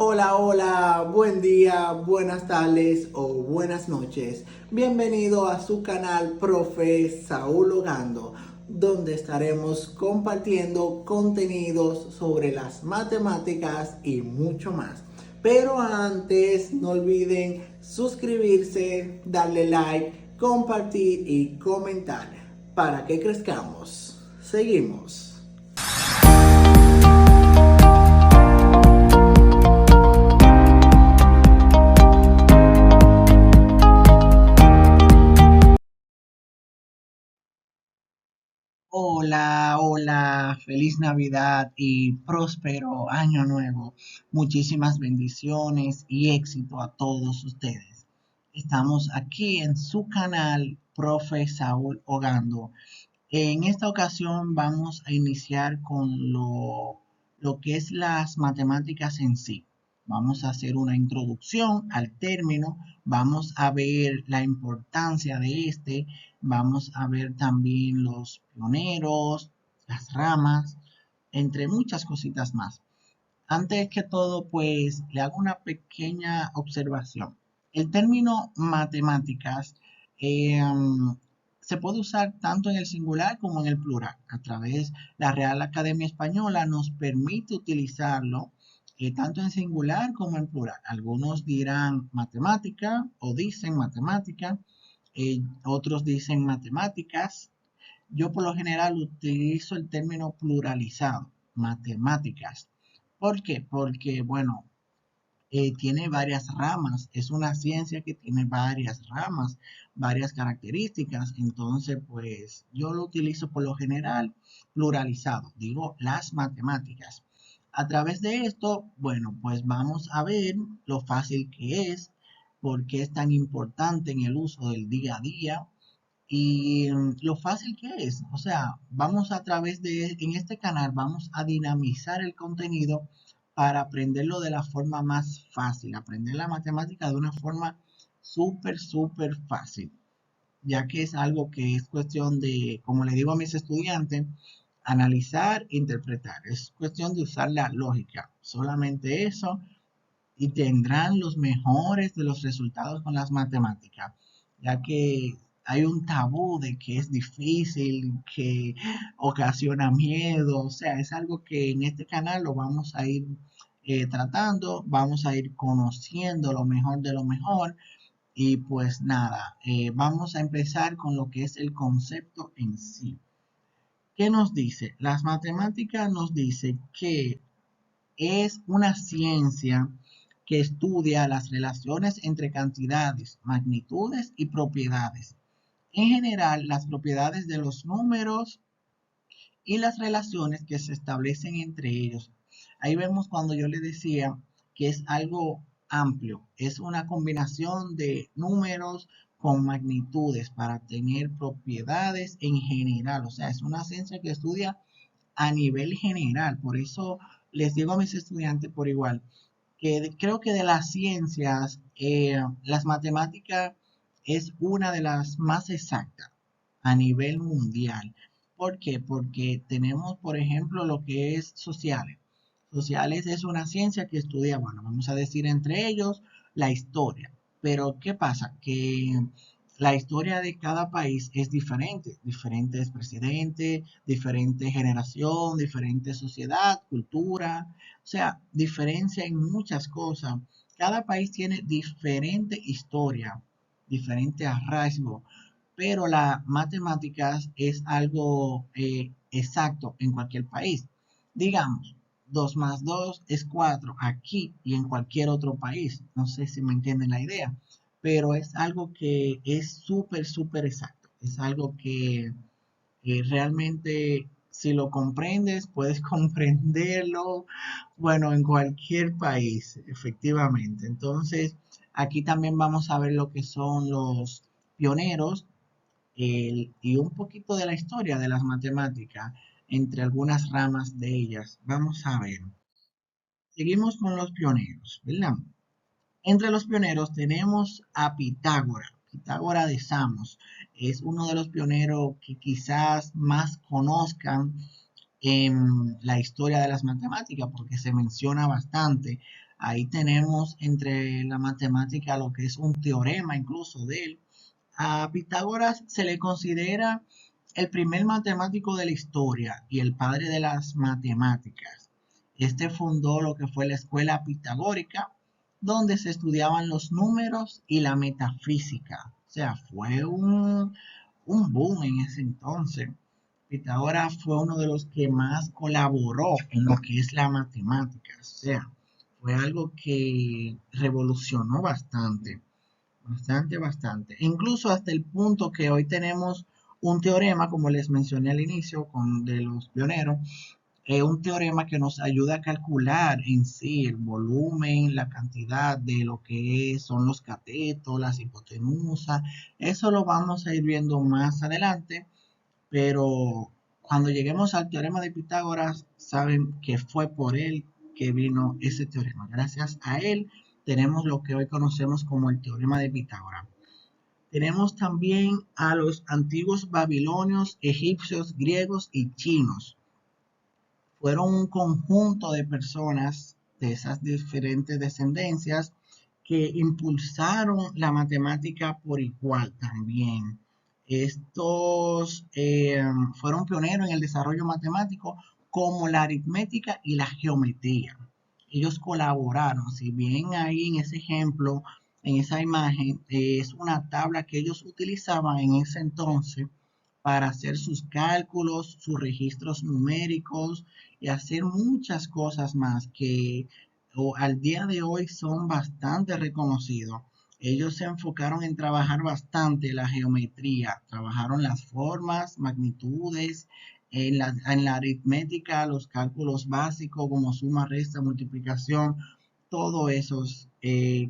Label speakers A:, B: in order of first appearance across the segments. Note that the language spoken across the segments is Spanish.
A: Hola, hola, buen día, buenas tardes o buenas noches. Bienvenido a su canal Profe Saúl Ogando, donde estaremos compartiendo contenidos sobre las matemáticas y mucho más. Pero antes, no olviden suscribirse, darle like, compartir y comentar para que crezcamos. Seguimos. Hola, hola, feliz Navidad y próspero año nuevo. Muchísimas bendiciones y éxito a todos ustedes. Estamos aquí en su canal, Profe Saúl Ogando. En esta ocasión vamos a iniciar con lo que es las matemáticas en sí. Vamos a hacer una introducción al término, vamos a ver la importancia de este, vamos a ver también los pioneros, las ramas, entre muchas cositas más. Antes que todo, pues le hago una pequeña observación. El término matemáticas eh, se puede usar tanto en el singular como en el plural. A través de la Real Academia Española nos permite utilizarlo tanto en singular como en plural. Algunos dirán matemática o dicen matemática, otros dicen matemáticas. Yo por lo general utilizo el término pluralizado, matemáticas. ¿Por qué? Porque, bueno, tiene varias ramas, es una ciencia que tiene varias ramas, varias características, entonces pues yo lo utilizo por lo general pluralizado, digo las matemáticas. A través de esto, bueno, pues vamos a ver lo fácil que es, por qué es tan importante en el uso del día a día y lo fácil que es. O sea, vamos a través de, en este canal, vamos a dinamizar el contenido para aprenderlo de la forma más fácil, aprender la matemática de una forma súper fácil, ya que es algo que es cuestión de, como le digo a mis estudiantes, analizar, interpretar. Es cuestión de usar la lógica, solamente eso, y tendrán los mejores de los resultados con las matemáticas, ya que hay un tabú de que es difícil, que ocasiona miedo, o sea, es algo que en este canal lo vamos a ir tratando, vamos a ir conociendo lo mejor de lo mejor y pues nada, vamos a empezar con lo que es el concepto en sí. ¿Qué nos dice? Las matemáticas nos dice que es una ciencia que estudia las relaciones entre cantidades, magnitudes y propiedades. En general, las propiedades de los números y las relaciones que se establecen entre ellos. Ahí vemos cuando yo le decía que es algo amplio, es una combinación de números con magnitudes para tener propiedades en general, o sea, es una ciencia que estudia a nivel general. Por eso les digo a mis estudiantes por igual que creo que de las ciencias, las matemáticas es una de las más exactas a nivel mundial. ¿Por qué? Porque tenemos, por ejemplo, lo que es sociales. Sociales es una ciencia que estudia, bueno, vamos a decir entre ellos, la historia. Pero ¿qué pasa? Que la historia de cada país es diferente, diferentes presidentes, diferente generación, diferente sociedad, cultura, o sea, diferencia en muchas cosas. Cada país tiene diferente historia, diferente arraigo, pero la matemáticas es algo exacto en cualquier país. Digamos, 2 más 2 es 4 aquí y en cualquier otro país. No sé si me entienden la idea, pero es algo que es súper exacto. Es algo que realmente si lo comprendes, puedes comprenderlo, bueno, en cualquier país, efectivamente. Entonces, aquí también vamos a ver lo que son los pioneros y un poquito de la historia de las matemáticas entre algunas ramas de ellas. Vamos a ver. Seguimos con los pioneros, ¿verdad? Entre los pioneros tenemos a Pitágoras. Pitágoras de Samos es uno de los pioneros que quizás más conozcan en la historia de las matemáticas porque se menciona bastante. Ahí tenemos entre la matemática lo que es un teorema incluso de él. A Pitágoras se le considera el primer matemático de la historia y el padre de las matemáticas. Este fundó lo que fue la escuela pitagórica, donde se estudiaban los números y la metafísica. O sea, fue un boom en ese entonces. Pitágoras fue uno de los que más colaboró en lo que es la matemática. O sea, fue algo que revolucionó bastante. Bastante, bastante. Incluso hasta el punto que hoy tenemos un teorema, como les mencioné al inicio, de los pioneros, un teorema que nos ayuda a calcular en sí el volumen, la cantidad de lo que son los catetos, las hipotenusas. Eso lo vamos a ir viendo más adelante, pero cuando lleguemos al teorema de Pitágoras, saben que fue por él que vino ese teorema. Gracias a él tenemos lo que hoy conocemos como el teorema de Pitágoras. Tenemos también a los antiguos babilonios, egipcios, griegos y chinos. Fueron un conjunto de personas de esas diferentes descendencias que impulsaron la matemática por igual también. Estos fueron pioneros en el desarrollo matemático como la aritmética y la geometría. Ellos colaboraron, si bien ahí en ese ejemplo, en esa imagen, es una tabla que ellos utilizaban en ese entonces para hacer sus cálculos, sus registros numéricos y hacer muchas cosas más que al día de hoy son bastante reconocidos. Ellos se enfocaron en trabajar bastante la geometría, trabajaron las formas, magnitudes, en la aritmética, los cálculos básicos como suma, resta, multiplicación, todos esos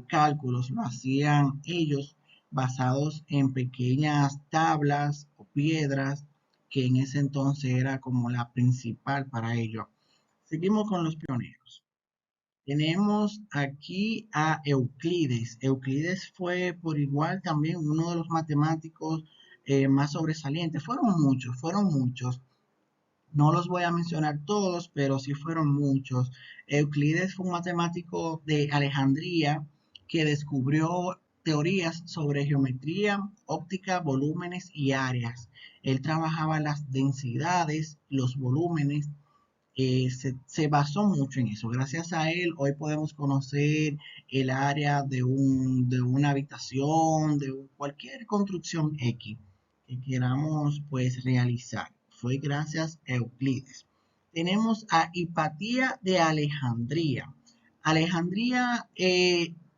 A: cálculos lo hacían ellos basados en pequeñas tablas o piedras que en ese entonces era como la principal para ello. Seguimos con los pioneros. Tenemos aquí a Euclides. Euclides fue por igual también uno de los matemáticos más sobresalientes. Fueron muchos, fueron muchos. No los voy a mencionar todos, pero sí fueron muchos. Euclides fue un matemático de Alejandría que descubrió teorías sobre geometría, óptica, volúmenes y áreas. Él trabajaba las densidades, los volúmenes, se basó mucho en eso. Gracias a él, hoy podemos conocer el área de una habitación, de cualquier construcción X que queramos pues realizar. Fue gracias a Euclides. Tenemos a Hipatía de Alejandría. Alejandría,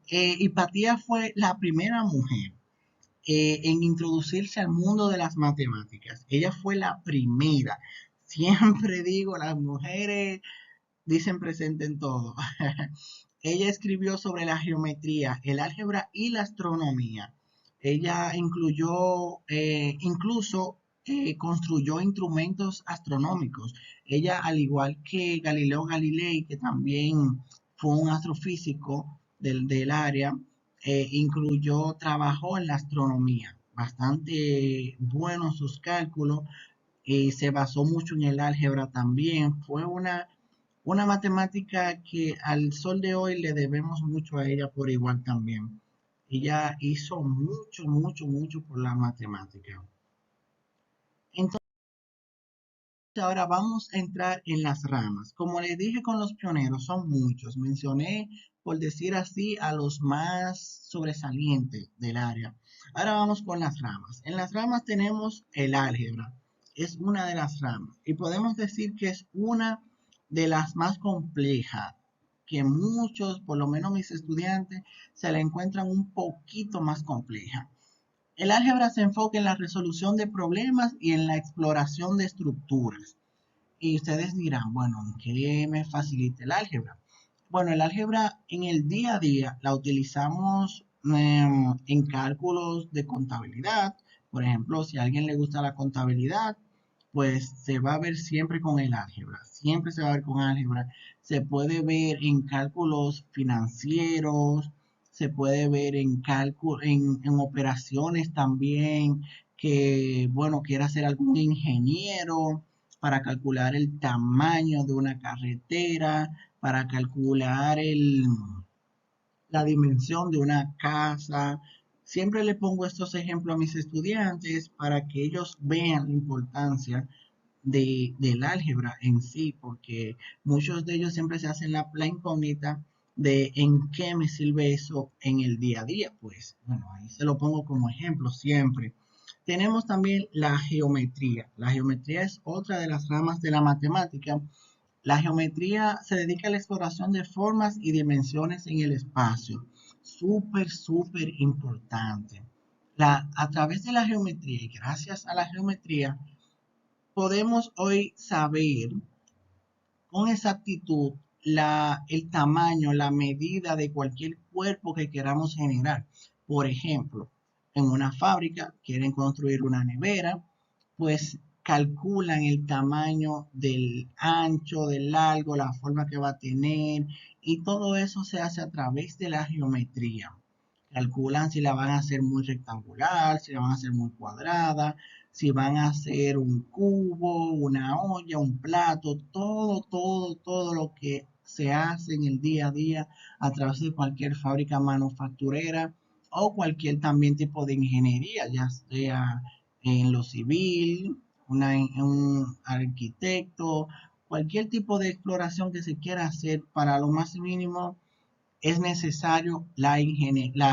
A: Hipatía fue la primera mujer en introducirse al mundo de las matemáticas. Ella fue la primera. Siempre digo, las mujeres dicen presente en todo. Ella escribió sobre la geometría, el álgebra y la astronomía. Ella incluso construyó instrumentos astronómicos. Ella, al igual que Galileo Galilei, que también fue un astrofísico del área, trabajó en la astronomía. Bastante buenos sus cálculos. Se basó mucho en el álgebra también. Fue una matemática que al sol de hoy le debemos mucho a ella por igual también. Ella hizo mucho, mucho, mucho por la matemática. Entonces, ahora vamos a entrar en las ramas. Como les dije con los pioneros, son muchos. Mencioné, por decir así, a los más sobresalientes del área. Ahora vamos con las ramas. En las ramas tenemos el álgebra. Es una de las ramas. Y podemos decir que es una de las más complejas, que muchos, por lo menos mis estudiantes, se la encuentran un poquito más compleja. El álgebra se enfoca en la resolución de problemas y en la exploración de estructuras. Y ustedes dirán, bueno, ¿qué me facilita el álgebra? Bueno, el álgebra en el día a día la utilizamos en cálculos de contabilidad. Por ejemplo, si a alguien le gusta la contabilidad, pues se va a ver siempre con el álgebra. Siempre se va a ver con álgebra. Se puede ver en cálculos financieros, se puede ver en operaciones también que, bueno, quiera ser algún ingeniero para calcular el tamaño de una carretera, para calcular la dimensión de una casa. Siempre le pongo estos ejemplos a mis estudiantes para que ellos vean la importancia del álgebra en sí, porque muchos de ellos siempre se hacen la incógnita de en qué me sirve eso en el día a día. Pues bueno, ahí se lo pongo como ejemplo siempre. Tenemos también la geometría. La geometría es otra de las ramas de la matemática. La geometría se dedica a la exploración de formas y dimensiones en el espacio. Súper, súper importante. A través de la geometría y gracias a la geometría, podemos hoy saber con exactitud el tamaño, la medida de cualquier cuerpo que queramos generar. Por ejemplo, en una fábrica quieren construir una nevera, pues calculan el tamaño del ancho, del largo, la forma que va a tener y todo eso se hace a través de la geometría. Calculan si la van a hacer muy rectangular, si la van a hacer muy cuadrada, si van a hacer un cubo, una olla, un plato, todo lo que se hace en el día a día a través de cualquier fábrica manufacturera o cualquier también tipo de ingeniería, ya sea en lo civil, un arquitecto, cualquier tipo de exploración que se quiera hacer para lo más mínimo es necesario la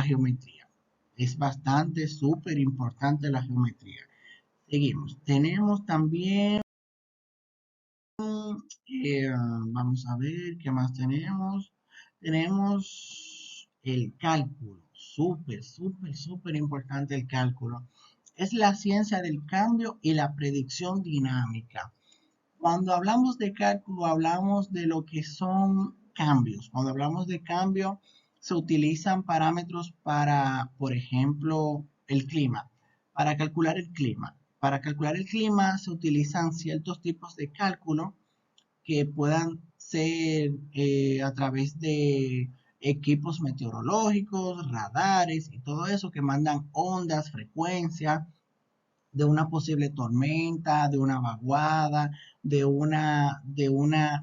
A: geometría. Es bastante, súper importante la geometría. Seguimos. Tenemos también, eh, vamos a ver, ¿qué más tenemos? Tenemos el cálculo. Súper, súper, súper importante el cálculo. Es la ciencia del cambio y la predicción dinámica. Cuando hablamos de cálculo, hablamos de lo que son cambios. Cuando hablamos de cambio, se utilizan parámetros para, por ejemplo, el clima. Para calcular el clima. Para calcular el clima se utilizan ciertos tipos de cálculo que puedan ser a través de equipos meteorológicos, radares y todo eso que mandan ondas, frecuencia de una posible tormenta, de una vaguada, de una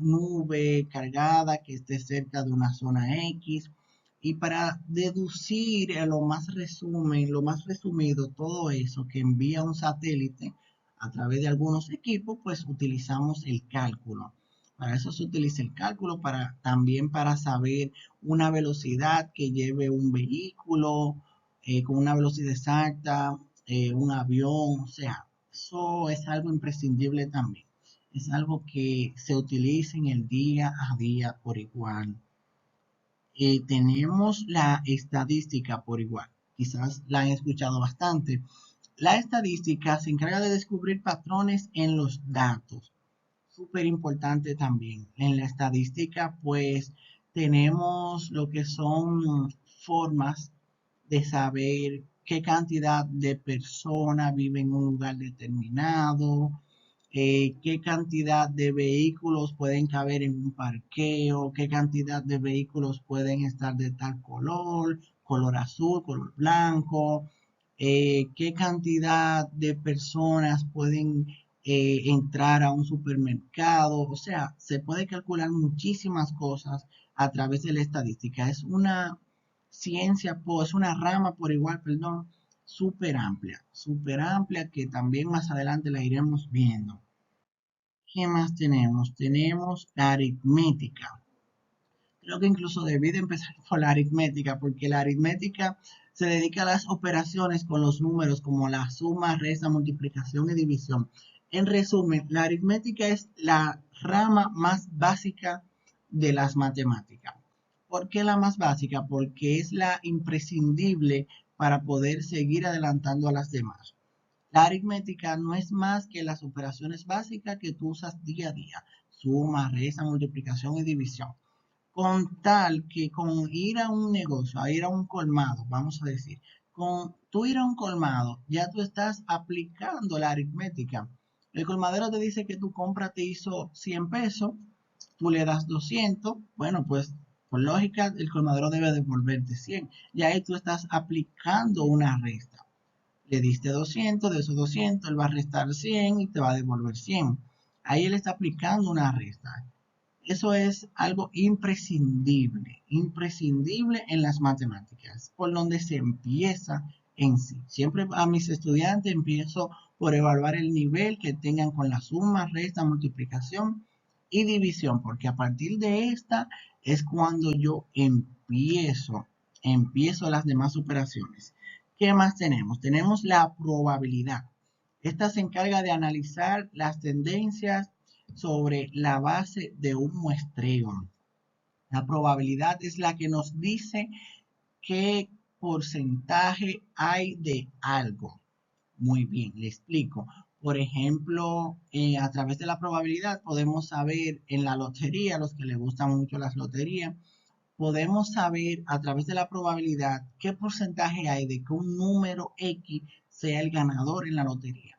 A: nube cargada que esté cerca de una zona X. Y para deducir lo más resumido, todo eso que envía un satélite a través de algunos equipos, pues utilizamos el cálculo. Para eso se utiliza el cálculo, también para saber una velocidad que lleve un vehículo con una velocidad exacta, un avión, o sea, eso es algo imprescindible también. Es algo que se utiliza en el día a día por igual. Tenemos la estadística por igual. Quizás la han escuchado bastante. La estadística se encarga de descubrir patrones en los datos. Súper importante también. En la estadística, pues tenemos lo que son formas de saber qué cantidad de personas viven en un lugar determinado, qué cantidad de vehículos pueden caber en un parqueo, qué cantidad de vehículos pueden estar de tal color, color azul, color blanco, qué cantidad de personas pueden entrar a un supermercado. O sea, se puede calcular muchísimas cosas a través de la estadística. Es una ciencia, es una rama por igual, perdón, súper amplia que también más adelante la iremos viendo. ¿Qué más tenemos? Tenemos la aritmética. Creo que incluso debí de empezar por la aritmética, porque la aritmética se dedica a las operaciones con los números como la suma, resta, multiplicación y división. En resumen, la aritmética es la rama más básica de las matemáticas. ¿Por qué la más básica? Porque es la imprescindible para poder seguir adelantando a las demás. La aritmética no es más que las operaciones básicas que tú usas día a día. Suma, resta, multiplicación y división. Con tal que con ir a un negocio, a ir a un colmado, vamos a decir, con tú ir a un colmado, ya tú estás aplicando la aritmética. El colmadero te dice que tu compra te hizo 100 pesos, tú le das 200, bueno, pues por lógica el colmadero debe devolverte 100. Y ahí tú estás aplicando una resta. Le diste 200, de esos 200 él va a restar 100 y te va a devolver 100. Ahí él está aplicando una resta. Eso es algo imprescindible, imprescindible en las matemáticas, por donde se empieza en sí. Siempre a mis estudiantes empiezo por evaluar el nivel que tengan con la suma, resta, multiplicación y división, porque a partir de esta es cuando yo empiezo las demás operaciones. ¿Qué más tenemos? Tenemos la probabilidad. Esta se encarga de analizar las tendencias sobre la base de un muestreo. La probabilidad es la que nos dice qué porcentaje hay de algo. Muy bien, le explico. Por ejemplo, a través de la probabilidad podemos saber en la lotería, los que les gustan mucho las loterías, podemos saber a través de la probabilidad qué porcentaje hay de que un número X sea el ganador en la lotería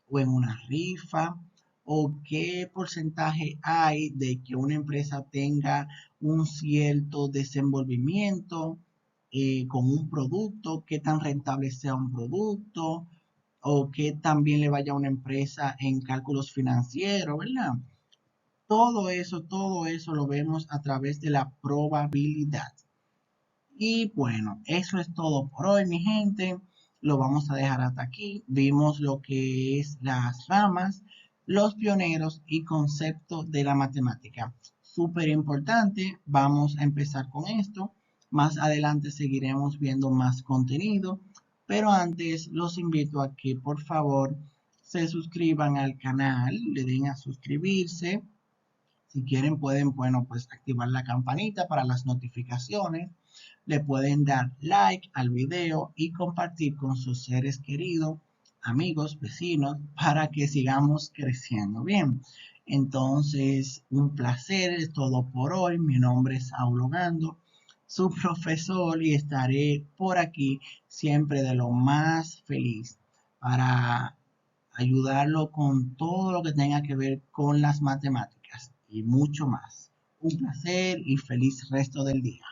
A: o en una rifa, o qué porcentaje hay de que una empresa tenga un cierto desenvolvimiento con un producto, qué tan rentable sea un producto, o qué tan bien le vaya a una empresa en cálculos financieros, ¿verdad? Todo eso lo vemos a través de la probabilidad. Y bueno, eso es todo por hoy, mi gente. Lo vamos a dejar hasta aquí. Vimos lo que es las ramas, los pioneros y conceptos de la matemática. Súper importante. Vamos a empezar con esto. Más adelante seguiremos viendo más contenido. Pero antes los invito a que por favor se suscriban al canal, le den a suscribirse. Si quieren pueden, bueno, pues activar la campanita para las notificaciones. Le pueden dar like al video y compartir con sus seres queridos, amigos, vecinos, para que sigamos creciendo. Bien, entonces un placer, es todo por hoy. Mi nombre es Saulo Gando, su profesor, y estaré por aquí siempre de lo más feliz para ayudarlo con todo lo que tenga que ver con las matemáticas y mucho más. Un placer y feliz resto del día.